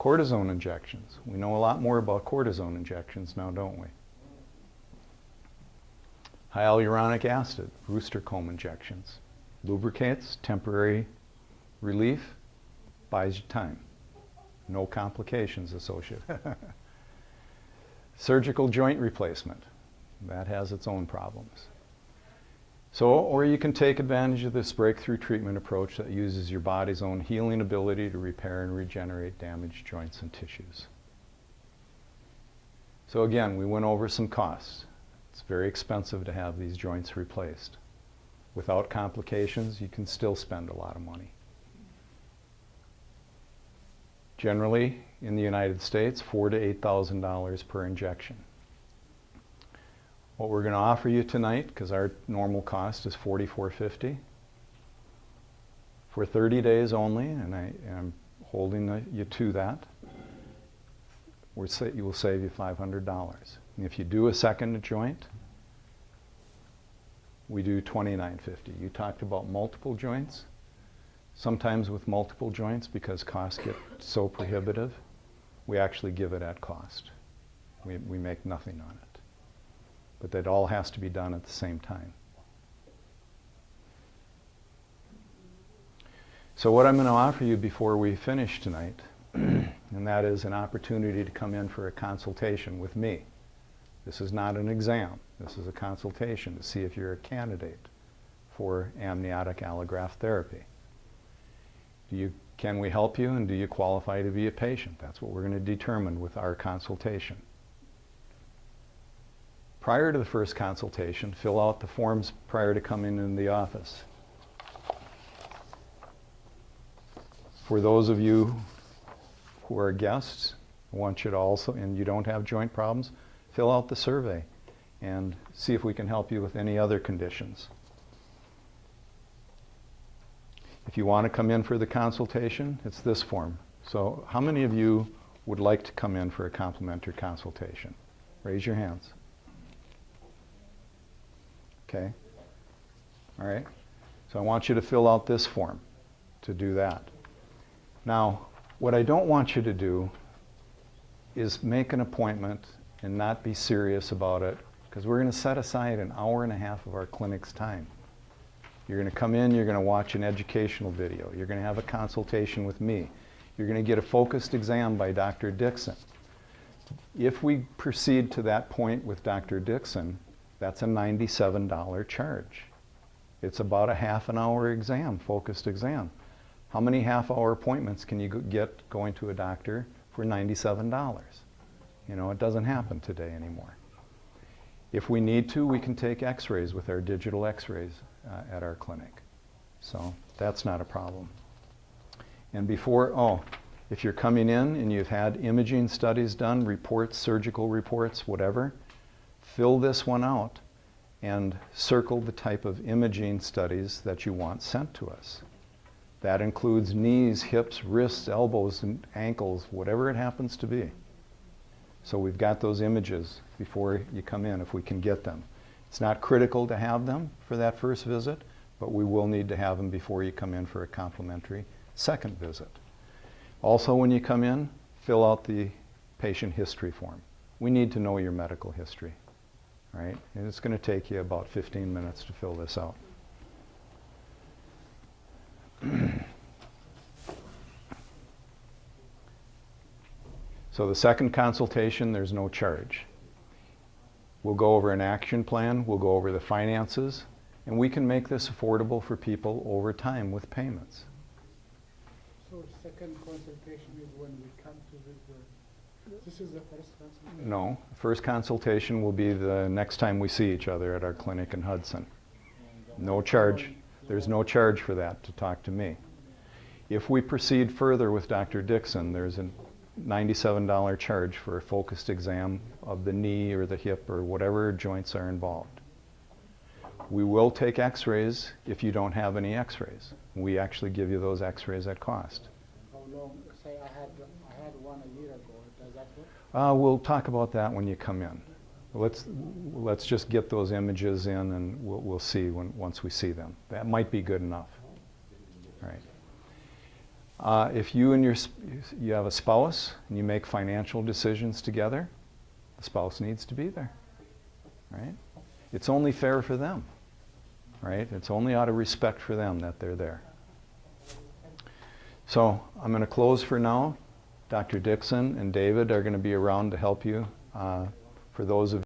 Cortisone injections. We know a lot more about cortisone injections now, don't we? Hyaluronic acid, rooster comb injections. Lubricates, temporary relief, buys you time. No complications associated. Surgical joint replacement. That has its own problems. So, or you can take advantage of this breakthrough treatment approach that uses your body's own healing ability to repair and regenerate damaged joints and tissues. So again, we went over some costs. It's very expensive to have these joints replaced. Without complications, you can still spend a lot of money. Generally, in the United States, $4,000 to $8,000 per injection. What we're going to offer you tonight, because our normal cost is $4,450, for 30 days only, and I'm holding you to that, you will save you $500. And if you do a second joint, we do $2,950. You talked about multiple joints. Sometimes with multiple joints, because costs get so prohibitive, we actually give it at cost. We make nothing on it. But that all has to be done at the same time. So what I'm going to offer you before we finish tonight, and that is an opportunity to come in for a consultation with me. This is not an exam. This is a consultation to see if you're a candidate for amniotic allograft therapy. Can we help you, and do you qualify to be a patient? That's what we're going to determine with our consultation. Prior to the first consultation, fill out the forms prior to coming in the office. For those of you who are guests, I want you to also, and you don't have joint problems, fill out the survey and see if we can help you with any other conditions. If you want to come in for the consultation, it's this form. So how many of you would like to come in for a complimentary consultation? Raise your hands. Okay. All right. So I want you to fill out this form to do that. Now, what I don't want you to do is make an appointment and not be serious about it, because we're going to set aside an hour and a half of our clinic's time. You're going to come in, you're going to watch an educational video, you're going to have a consultation with me, you're going to get a focused exam by Dr. Dixon. If we proceed to that point with Dr. Dixon, that's a $97 charge. It's about a half an hour exam, focused exam. How many half-hour appointments can you get going to a doctor for $97? You know, it doesn't happen today anymore. If we need to, we can take x-rays with our digital x-rays at our clinic. So that's not a problem. And if you're coming in and you've had imaging studies done, reports, surgical reports, whatever, fill this one out and circle the type of imaging studies that you want sent to us. That includes knees, hips, wrists, elbows, and ankles, whatever it happens to be. So we've got those images before you come in, if we can get them. It's not critical to have them for that first visit, but we will need to have them before you come in for a complimentary second visit. Also, when you come in, fill out the patient history form. We need to know your medical history, right? And it's going to take you about 15 minutes to fill this out. So the second consultation, there's no charge. We'll go over an action plan, we'll go over the finances, and we can make this affordable for people over time with payments. So second consultation is when we come to visit. This is the first consultation? No, first consultation will be the next time we see each other at our clinic in Hudson. No charge. There's no charge for that to talk to me. If we proceed further with Dr. Dixon, there's a $97 charge for a focused exam of the knee or the hip or whatever joints are involved. We will take x-rays if you don't have any x-rays. We actually give you those x-rays at cost. How long? Say I had one a year ago. Does that work? We'll talk about that when you come in. Let's just get those images in, and we'll see once we see them. That might be good enough. All right. If you and you have a spouse and you make financial decisions together, the spouse needs to be there, right? It's only fair for them, right? It's only out of respect for them that they're there. So I'm going to close for now. Dr. Dixon and David are going to be around to help you. For those of